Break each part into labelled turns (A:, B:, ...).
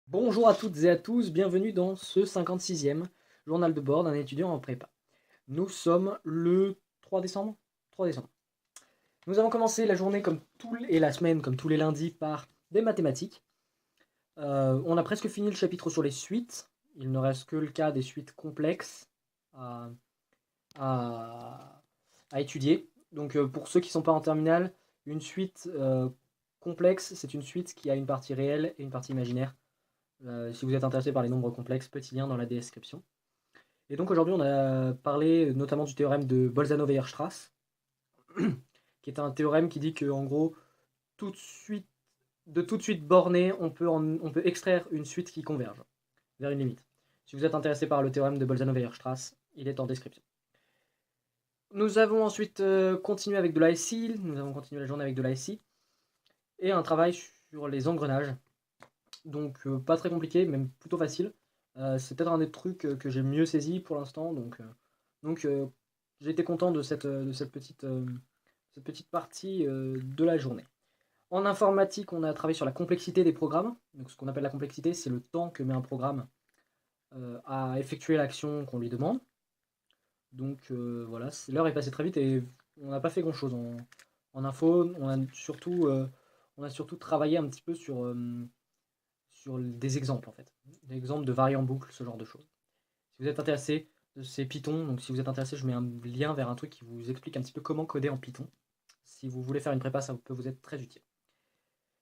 A: Bonjour à toutes et à tous, bienvenue dans ce 56e journal de bord d'un étudiant en prépa. Nous sommes le 3 décembre 3 décembre. Nous avons commencé la journée et la semaine comme tous les lundis par des mathématiques. On a presque fini le chapitre sur les suites. Il ne reste que le cas des suites complexes à, à- à étudier. Donc pour ceux qui ne sont pas en terminale, une suite complexe, c'est une suite qui a une partie réelle et une partie imaginaire. Si vous êtes intéressé par les nombres complexes, petit lien dans la description. Et donc aujourd'hui, on a parlé notamment du théorème de Bolzano-Weierstrass, qui est un théorème qui dit que, en gros, de toute suite bornée, on peut extraire une suite qui converge vers une limite. Si vous êtes intéressé par le théorème de Bolzano-Weierstrass, il est en description. Nous avons ensuite continué avec de l'ASI, nous avons continué la journée avec de l'ASI, et un travail sur les engrenages. Donc pas très compliqué, même plutôt facile. C'est peut-être un des trucs que j'ai mieux saisi pour l'instant, donc j'ai été content de cette petite partie de la journée. En informatique, on a travaillé sur la complexité des programmes. Donc ce qu'on appelle la complexité, c'est le temps que met un programme à effectuer l'action qu'on lui demande. Donc voilà, l'heure est passée très vite et on n'a pas fait grand-chose en info. On a surtout travaillé un petit peu sur des exemples en fait. Des exemples de variants boucles, ce genre de choses. Si vous êtes intéressé, c'est Python, donc si vous êtes intéressé, je mets un lien vers un truc qui vous explique un petit peu comment coder en Python. Si vous voulez faire une prépa, ça peut vous être très utile.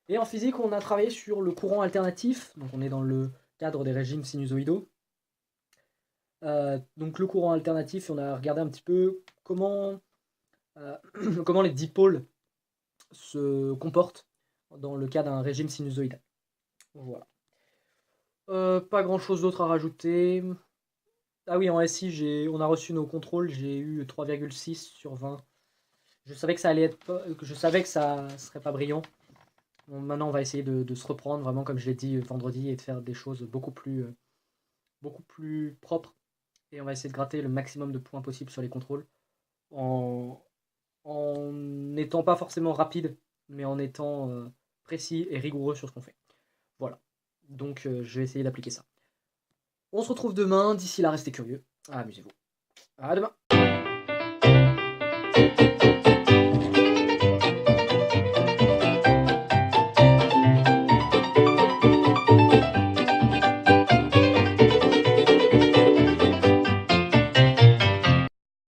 A: Et en physique, on a travaillé sur le courant alternatif, donc on est dans le cadre des régimes sinusoïdaux. Donc le courant alternatif, on a regardé un petit peu euh, comment les dipôles se comportent dans le cas d'un régime sinusoïdal. Voilà. Pas grand chose d'autre à rajouter. Ah oui, en SI, on a reçu nos contrôles, j'ai eu 3,6 sur 20. Je savais que ça serait pas brillant. Bon, maintenant, on va essayer de se reprendre, vraiment, comme je l'ai dit vendredi, et de faire des choses beaucoup plus propres. Et on va essayer de gratter le maximum de points possible sur les contrôles, en, en n'étant pas forcément rapide, mais en étant précis et rigoureux sur ce qu'on fait. Voilà. Donc, je vais essayer d'appliquer ça. On se retrouve demain. D'ici là, restez curieux. Amusez-vous. À demain.